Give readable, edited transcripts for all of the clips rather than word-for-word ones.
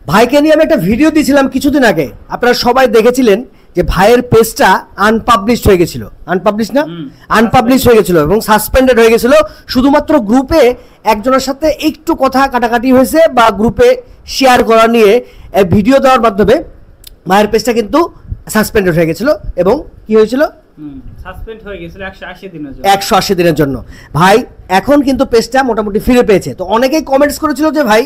ভাইকে নিয়ে আমি একটা ভিডিও দিয়েছিলাম কিছুদিন আগে, আপনারা সবাই দেখেছিলেন যে ভাইয়ের পেজটা আনপাবলিশড হয়ে গেছিল, আনপাবলিশড হয়ে গেছিল এবং সাসপেন্ডেড হয়ে গেছিল। শুধুমাত্র গ্রুপে একজনের সাথে একটু কথা কাটাকাটি হয়েছে বা গ্রুপে শেয়ার করা নিয়ে ভিডিও দেওয়ার মাধ্যমে ভাইয়ের পেজটা কিন্তু সাসপেন্ডেড হয়ে গেছিল এবং কি হয়েছিল, সাসপেন্ড হয়ে গেছিল 180 দিনের জন্য। ভাই এখন কিন্তু পেজটা মোটামুটি ফিরে পেয়েছে। তো অনেকেই কমেন্টস করেছিল যে ভাই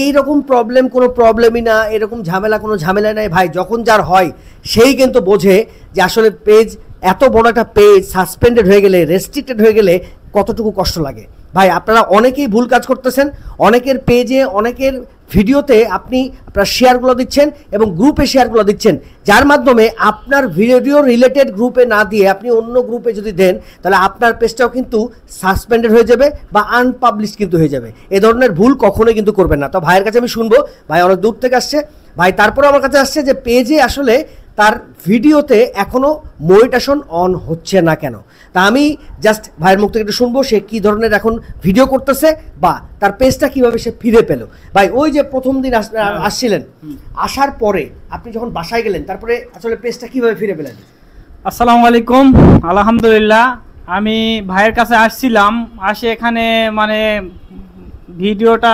এইরকম প্রবলেম কোনো প্রবলেমই না, এরকম ঝামেলা কোনো ঝামেলা নাই। ভাই যখন যার হয় সেই কিন্তু বোঝে যে আসলে পেজ, এত বড় একটা পেজ সাসপেন্ডেড হয়ে গেলে, রেস্ট্রিক্টেড হয়ে গেলে কতটুকু কষ্ট লাগে। ভাই আপনারা অনেকেই ভুল কাজ করতেছেন, অনেকের পেজে অনেকের ভিডিওতে আপনি আপনার শেয়ারগুলো দিচ্ছেন এবং গ্রুপে শেয়ারগুলো দিচ্ছেন, যার মাধ্যমে আপনার ভিডিও রিলেটেড গ্রুপে না দিয়ে আপনি অন্য গ্রুপে যদি দেন তাহলে আপনার পেজটাও কিন্তু সাসপেন্ডেড হয়ে যাবে বা আনপাবলিশ কিন্তু হয়ে যাবে। এ ধরনের ভুল কখনোই কিন্তু করবেন না। তো ভাইয়ের কাছে আমি শুনবো, ভাই অনেক দূর থেকে আসছে, ভাই তারপরে আমার কাছে আসছে যে পেজে আসলে তার ভিডিওতে এখনো মনিটাইজেশন অন হচ্ছে না কেন। তা আমি জাস্ট ভাইয়ের মুখ থেকে একটু শুনবো সে কি ধরনের এখন ভিডিও করতেছে বা তার পেজটা কিভাবে সে ফিরে পেল। ভাই ওই যে প্রথম দিন আসছিলেন, আসার পরে আপনি যখন বাসায় গেলেন তারপরে আসলে পেজটা কিভাবে ফিরে পেলেন? আসসালামু আলাইকুম, আলহামদুলিল্লাহ। আমি ভাইয়ের কাছে আসছিলাম, আসে এখানে মানে ভিডিওটা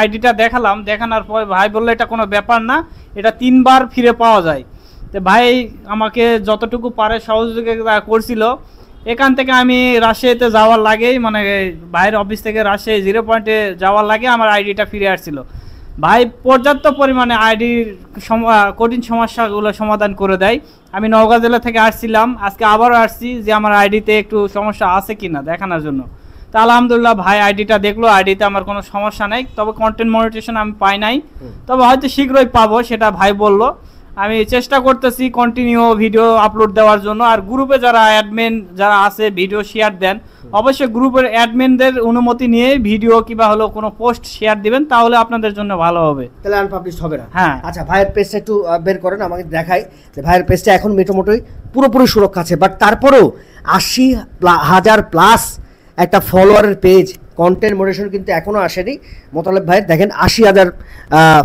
আইডিটা দেখালাম, দেখানোর পর ভাই বললো এটা কোনো ব্যাপার না, এটা 3 বার ফিরে পাওয়া যায়। তো ভাই আমাকে যতটুকু পারে সহযোগিতা করছিল। এখান থেকে আমি রাজশাহীতে যাওয়ার লাগেই, মানে ভাইয়ের অফিস থেকে রাজশাহী 0 পয়েন্টে যাওয়ার লাগে আমার আইডিটা ফিরে আসছিল। ভাই পর্যাপ্ত পরিমাণে আইডির কঠিন সমস্যাগুলো সমাধান করে দেয়। আমি নওগাঁ জেলা থেকে আসছিলাম, আজকে আবারও আসছি যে আমার আইডিতে একটু সমস্যা আছে কিনা দেখানোর জন্য। তা আলহামদুলিল্লাহ ভাই আইডিটা দেখলো, আইডিতে আমার কোনো সমস্যা নেই, তবে কন্টেন্ট মনিটাইজেশন আমি পাই নাই, তবে হয়তো শীঘ্রই পাবো সেটা ভাই বলল। আমি চেষ্টা করতেছি কন্টিনিউ ভিডিও আপলোড দেওয়ার জন্য। আর গ্রুপে যারা অ্যাডমিন যারা আছে ভিডিও শেয়ার দেন, অবশ্যই গ্রুপের অ্যাডমিনদের অনুমতি নিয়ে ভিডিও কিংবা হলো কোনো পোস্ট শেয়ার দিবেন, তাহলে আপনাদের জন্য ভালো হবে, তাহলে আনপাবলিশড হবে না। হ্যাঁ আচ্ছা, ভাইয়ের পেজটা একটু বের করেন, আমাকে দেখাই যে ভাইয়ের পেজটা এখন মোটামুটি পুরোপুরি সুরক্ষা আছে, বাট তারপরেও 80,000 প্লাস একটা ফলোয়ারের পেজ, কন্টেন্ট মনিটাইজেশন কিন্তু এখনও আসেনি। মোতালেব ভাইয়ের দেখেন 80,000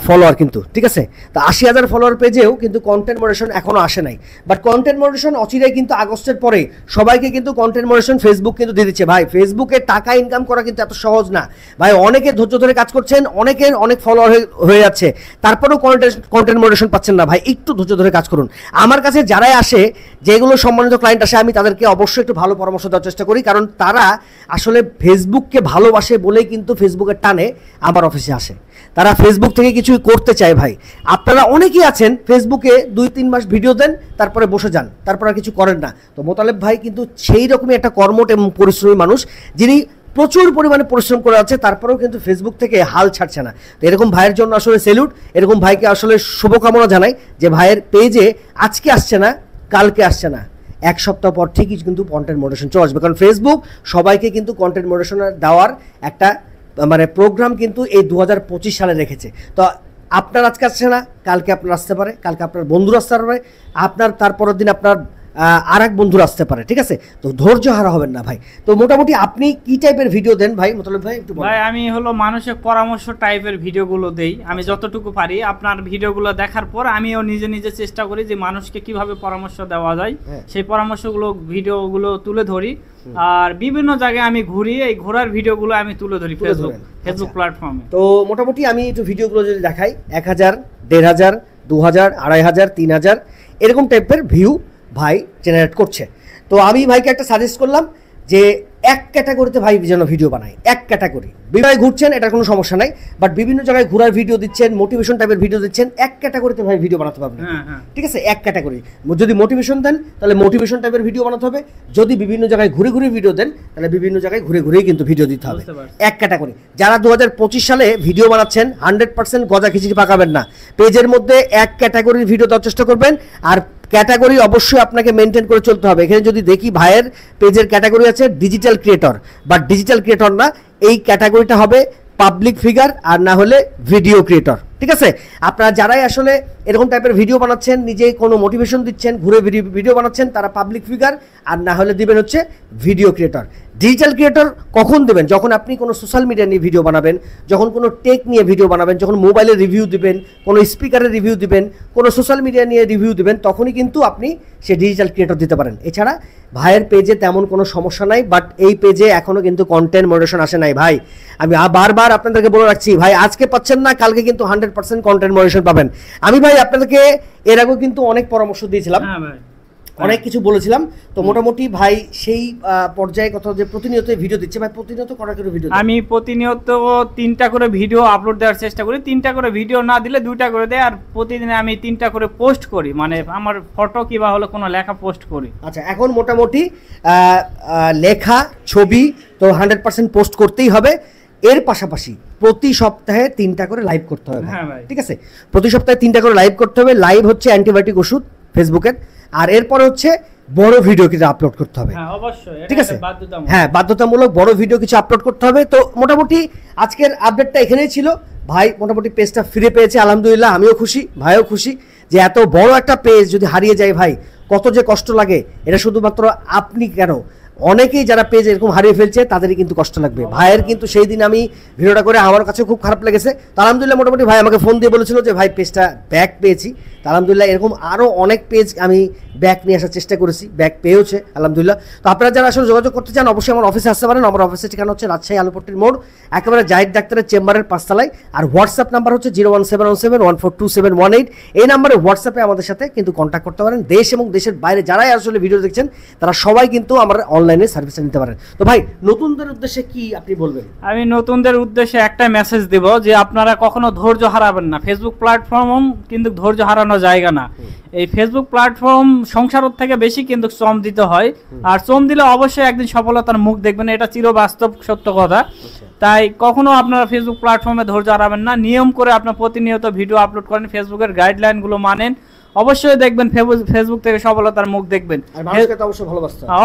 ফলোয়ার কিন্তু, ঠিক আছে। তো 80,000 ফলোয়ার পেজেও কিন্তু কন্টেন্ট মনিটাইজেশন এখনও আসে নাই, বাট কন্টেন্ট মনিটাইজেশন অচিরেই কিন্তু আগস্টের পরে সবাইকে কিন্তু কন্টেন্ট মনিটাইজেশন ফেসবুক কিন্তু দিয়ে দিচ্ছে। ভাই ফেসবুকে টাকা ইনকাম করা কিন্তু এত সহজ না ভাই, অনেকে ধৈর্য ধরে কাজ করছেন, অনেকের অনেক ফলোয়ার হয়ে যাচ্ছে, তারপরেও কন্টেন্ট মনিটাইজেশন পাচ্ছেন না। ভাই একটু ধৈর্য ধরে কাজ করুন। আমার কাছে যারাই আসে, যেগুলো সম্মানিত ক্লায়েন্ট আসে, আমি তাদেরকে অবশ্যই একটু ভালো পরামর্শ দেওয়ার চেষ্টা করি, কারণ তারা আসলে ফেসবুককে ভালোবাসে বলেই কিন্তু ফেসবুকের টানে আমার অফিসে আসে, তারা ফেসবুক থেকে কিছু করতে চায়। ভাই আপনারা অনেকেই আছেন ফেসবুকে 2-3 মাস ভিডিও দেন, তারপরে বসে যান, তারপর আর কিছু করেন না। তো মোতালেব ভাই কিন্তু সেই রকমই একটা কর্মঠ এবং পরিশ্রমী মানুষ, যিনি প্রচুর পরিমাণে পরিশ্রম করে আছে, তারপরেও কিন্তু ফেসবুক থেকে হাল ছাড়ছে না। তো এরকম ভাইয়ের জন্য আসলে স্যালুট, এরকম ভাইকে আসলে শুভকামনা জানাই যে ভাইয়ের পেজে আজকে আসছে না, কালকে আসছে না, 1 সপ্তাহ পর ঠিকই কিন্তু কন্টেন্ট মনিটাইজেশন চলে আসবে, কারণ ফেসবুক সবাইকে কিন্তু কন্টেন্ট মনিটাইজেশন দেওয়ার একটা মানে প্রোগ্রাম কিন্তু এই 2025 সালে রেখেছে। তো আপনার আজকে আসছে না, কালকে আপনার আসতে পারে, কালকে আপনার বন্ধুরা আসতে পারে, আপনার তারপরের দিন আপনার আর এক বন্ধুরা আসতে পারে, ঠিক আছে। তো ধৈর্য হারা হবেন না ভাই। তো মোটামুটি আপনি কি টাইপের ভিডিও দেন ভাই মোতালেব ভাই একটু বলেন। ভাই আমি হলো মানুষের পরামর্শ টাইপের ভিডিওগুলো দেই, আমি যতটুকু পারি। আপনার ভিডিওগুলো দেখার পর আমিও নিজে নিজে চেষ্টা করি যে মানুষকে কিভাবে পরামর্শ দেওয়া যায়, সেই পরামর্শগুলো ভিডিওগুলো তুলে ধরি। আর বিভিন্ন জায়গায় আমি ঘুরি, এই ঘোরার ভিডিওগুলো আমি তুলে ধরি ফেসবুক প্ল্যাটফর্মে। তো মোটামুটি আমি একটু ভিডিওগুলো যদি দেখাই, 1000, 1500, 2000, 2500, 3000 এরকম টাইপের ভিউ ভাই জেনারেট করছে। তো আমি ভাইকে একটা সাজেস্ট করলাম যে এক ক্যাটাগরিতে ভাই যেন ভিডিও বানায়, এক ক্যাটাগরি। বিভিন্ন ঘুরছেন, এটার কোনো সমস্যা নাই, বাট বিভিন্ন জায়গায় ঘোরার ভিডিও দিচ্ছেন, মোটিভেশন টাইপের ভিডিও দিচ্ছেন, এক ক্যাটাগরিতে ভাই ভিডিও বানাতে পারবেন, ঠিক আছে। এক ক্যাটাগরি, যদি মোটিভেশন দেন তাহলে মোটিভেশন টাইপের ভিডিও বানাতে হবে, যদি বিভিন্ন জায়গায় ঘুরে ঘুরে ভিডিও দেন তাহলে বিভিন্ন জায়গায় ঘুরে ঘুরেই কিন্তু ভিডিও দিতে হবে, এক ক্যাটাগরি। যারা 2025 সালে ভিডিও বানাচ্ছেন 100% গজা খিচুড়ি পাকাবেন না, পেজের মধ্যে এক ক্যাটাগরির ভিডিও দেওয়ার চেষ্টা করবেন। আর ক্যাটাগরি অবশ্যই আপনাকে মেনটেন করে চলতে হবে। এখানে যদি দেখি ভাইয়ের পেজের ক্যাটাগরি আছে digital creator, but digital creator না, এই ক্যাটাগরিটা হবে পাবলিক ফিগার আর না হলে ভিডিও ক্রিয়েটর, ঠিক আছে। আপনারা যারাই আসলে এরকম টাইপের ভিডিও বানাচ্ছেন, নিজে কোনো মোটিভেশন দিচ্ছেন, ঘুরে ভিডিও বানাচ্ছেন, তারা পাবলিক ফিগার আর না হলে দিবেন হচ্ছে ভিডিও ক্রিয়েটর। ডিজিটাল ক্রিয়েটর কখন দেবেন? যখন আপনি কোনো সোশ্যাল মিডিয়া নিয়ে ভিডিও বানাবেন, যখন কোনো টেক নিয়ে ভিডিও বানাবেন, যখন মোবাইলের রিভিউ দিবেন, কোনো স্পিকারের রিভিউ দিবেন, কোনো সোশ্যাল মিডিয়া নিয়ে রিভিউ দিবেন, তখনই কিন্তু আপনি সে ডিজিটাল ক্রিয়েটর দিতে পারেন। এছাড়া ভাইয়ের পেজে তেমন কোনো সমস্যা নাই, বাট এই পেজে এখনও কিন্তু কন্টেন্ট মডারেশন আসে নাই ভাই। আমি বারবার আপনাদেরকে বলে রাখছি ভাই, আজকে পাচ্ছেন না, কালকে কিন্তু 100% কন্টেন্ট মডারেশন পাবেন। আমি ভাই আপনাদেরকে এর আগেও কিন্তু অনেক পরামর্শ দিয়েছিলাম, অনেক কিছু বলেছিলাম, তো মোটামুটি ভাই সেই পর্যায়ে কথা যে প্রতিনিয়ত ভিডিও দিচ্ছে ভাই, প্রতিনিয়ত কটা করে ভিডিও? আমি প্রতিনিয়ত 3টা করে ভিডিও আপলোড দেওয়ার চেষ্টা করি। 3টা করে ভিডিও না দিলে 2টা করে দেয়, আর প্রতিদিন আমি 3টা করে পোস্ট করি, মানে আমার ফটো কিংবা হলো কোনো লেখা পোস্ট করি। আচ্ছা, এখন মোটামুটি লেখা ছবি তো 100% পোস্ট করতেই হবে। এর পাশাপাশি প্রতি সপ্তাহে 3টা করে লাইভ করতে হবে। হ্যাঁ ভাই, ঠিক আছে, প্রতি সপ্তাহে 3টা করে লাইভ করতে হবে। লাইভ হচ্ছে অ্যান্টিবায়োটিক ওষুধ ফেসবুকের, আর এরপরে হচ্ছে বড় ভিডিও কিছু আপলোড করতে হবে। হ্যাঁ অবশ্যই, ঠিক আছে, বাধ্যতামূলক। হ্যাঁ বাধ্যতামূলক বড় ভিডিও কিছু আপলোড করতে হবে। তো মোটামুটি আজকের আপডেটটা এখানেই ছিল ভাই। মোটামুটি পেজটা ফিরে পেয়েছে আলহামদুলিল্লাহ, আমিও খুশি, ভাইও খুশি যে এত বড় একটা পেজ যদি হারিয়ে যায় ভাই কত যে কষ্ট লাগে। এটা শুধুমাত্র আপনি কেন, অনেকেই যারা পেজ এরকম হারিয়ে ফেলছে তাদেরই কিন্তু কষ্ট লাগবে। ভাইয়ের কিন্তু সেই দিন আমি ভিডিওটা করে আমার কাছে খুব খারাপ লেগেছে। তো আলহামদুলিল্লাহ মোটামুটি ভাই আমাকে ফোন দিয়ে বলেছিল যে ভাই পেজটা ব্যাক পেয়েছি। তো আলহামদুলিল্লাহ এরকম আরও অনেক পেজ আমি ব্যাক নিয়ে আসার চেষ্টা করেছি, ব্যাক পেয়েওছে আলহামদুলিল্লাহ। তো আপনারা যারা আসলে যোগাযোগ করতে চান অবশ্যই আমার অফিসে আসতে পারেন। আমার অফিসের ঠিকানা হচ্ছে রাজশাহী আলুপট্টির মোড়, একেবারে জাহিদ ডাক্তারের চেম্বারের 5 তলায়। আর হোয়াটসঅ্যাপ নাম্বার হচ্ছে 01717142718। এই নাম্বারে হোয়াটসঅ্যাপে আমাদের সাথে কিন্তু কন্ট্যাক্ট করতে পারেন। দেশ এবং দেশের বাইরে যারাই আসলে ভিডিও দেখছেন তারা সবাই কিন্তু আমার অনলাইনে সার্ভিসটা নিতে পারেন। তো ভাই নতুনদের উদ্দেশ্যে কি আপনি বলবেন? আমি নতুনদের উদ্দেশ্যে একটা মেসেজ দেব যে আপনারা কখনো ধৈর্য হারাবেন না। ফেসবুক প্ল্যাটফর্ম কিন্তু ধৈর্য হারানোর জায়গা না। এই ফেসবুক প্ল্যাটফর্ম সংসারের থেকে বেশি কিন্তু শ্রম দিতে হয়, আর শ্রম দিলে অবশ্যই একদিন সফলতার মুখ দেখবেন, এটা চিরবাস্তব সত্য কথা। তাই কখনো আপনারা ফেসবুক প্ল্যাটফর্মে ধৈর্য হারাবেন না। নিয়ম করে আপনার প্রতিনিয়ত ভিডিও আপলোড করেন, ফেসবুকের গাইডলাইনগুলো মানেন, অবশ্যই দেখবেন ফেসবুক থেকে সফলতার মুখ দেখবেন।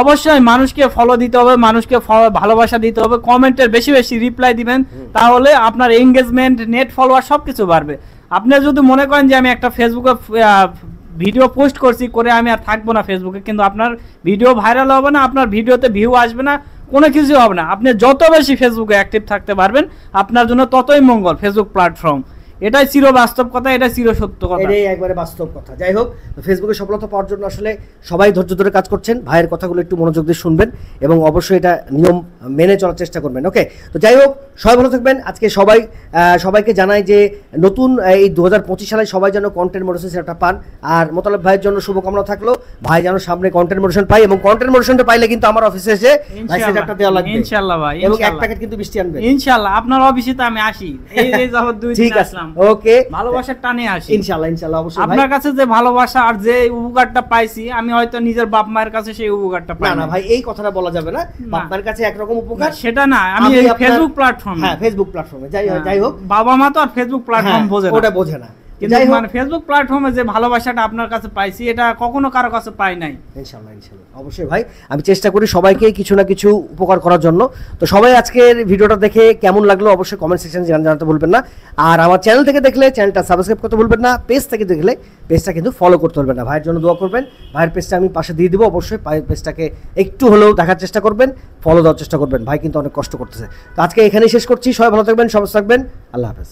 অবশ্যই মানুষকে ফলো দিতে হবে, মানুষকে ভালোবাসা দিতে হবে, কমেন্টের বেশি বেশি রিপ্লাই দিবেন, তাহলে আপনার এঙ্গেজমেন্ট, নেট ফলোয়ার সবকিছু বাড়বে। আপনি যদি মনে করেন যে আমি একটা ফেসবুকে ভিডিও পোস্ট করছি করে আমি আর থাকবো না ফেসবুকে, কিন্তু আপনার ভিডিও ভাইরাল হবে না, আপনার ভিডিওতে ভিউ আসবে না, কোনো কিছু হবে না। আপনি যত বেশি ফেসবুকে অ্যাক্টিভ থাকতে পারবেন আপনার জন্য ততই মঙ্গল। ফেসবুক প্ল্যাটফর্ম এটাই চির বাস্তব কথা, এটাই চির সত্য কথা, এটাই একবারে বাস্তব কথা। যাই হোক, ফেসবুকে সফলতা পাওয়ার জন্য আসলে সবাই ধৈর্য ধরে কাজ করছেন। ভাইয়ের কথাগুলো একটু মনোযোগ দিয়ে শুনবেন এবং অবশ্যই এটা নিয়ম মেনে চলার চেষ্টা করবেন। ওকে, তো যাই হোক সবাই ভালো থাকবেন। আজকে সবাইকে জানাই যে নতুন এই 2025 সালে সবাই যেন কন্টেন্ট মডারেশন সেটা পান। আর মোতালেব ভাইয়ের জন্য শুভকামনা থাকলো, ভাই যেন সামনে কন্টেন্ট মডারেশন পাই, এবং কন্টেন্ট মডারেশনটা পাইলে কিন্তু আমার অফিসে এসে ভাই সেটআপটা দেওয়া লাগবে ইনশাআল্লাহ ভাই, এবং এক প্যাকেট কিন্তু মিষ্টি আনবেন ইনশাআল্লাহ। আপনার অফিসে তো আমি আসি, এই যাবত 2 দিন আসলাম। ওকে, ভালোবাসার টানে আসি ইনশাআল্লাহ। ইনশাআল্লাহ অবশ্যই আপনার কাছে যে ভালোবাসা আর যে উপকারটা পাইছি, আমি হয়তো নিজের বাপ মায়ের কাছে সেই উপকারটা পাই না। ভাই এই কথাটা বলা যাবে না, বাপ মায়ের কাছে একরকম উপকার সেটা না, আমি এই ফেসবুক প্ল্যাটফর্ম, হ্যাঁ ফেসবুক প্ল্যাটফর্মে যাই হোক, বাবা মা তো আর ফেসবুক প্ল্যাটফর্ম বোঝে না, ওটা বোঝে না। কিন্তু মানে ফেসবুক প্ল্যাটফর্মে যে ভালোবাসাটা আপনার কাছে পাইছি এটা কখনো কারো কাছে পাই নাই। ইনশাআল্লাহ ইনশাআল্লাহ অবশ্যই ভাই, আমি চেষ্টা করি সবাইকে কিছু না কিছু উপকার করার জন্য। তো সবাই আজকের ভিডিওটা দেখে কেমন লাগলো অবশ্যই কমেন্ট সেকশনে জানাতে ভুলবেন না। আর আমার চ্যানেল থেকে দেখলে চ্যানেলটা সাবস্ক্রাইব করতে ভুলবেন না, পেজ থেকে দেখলে পেজটা কিন্তু ফলো করতে ভুলবেন না। ভাইয়ের জন্য দোয়া করবেন, ভাইয়ের পেজটা আমি পাশে দিয়ে দিব, অবশ্যই পেজটাকে একটু হলেও দেখার চেষ্টা করবেন, ফলো দেওয়ার চেষ্টা করবেন। ভাই কিন্তু অনেক কষ্ট করতেছে। তো আজকে এখানেই শেষ করছি, সবাই ভালো থাকবেন, সুস্থ থাকবেন, আল্লাহ হাফেজ।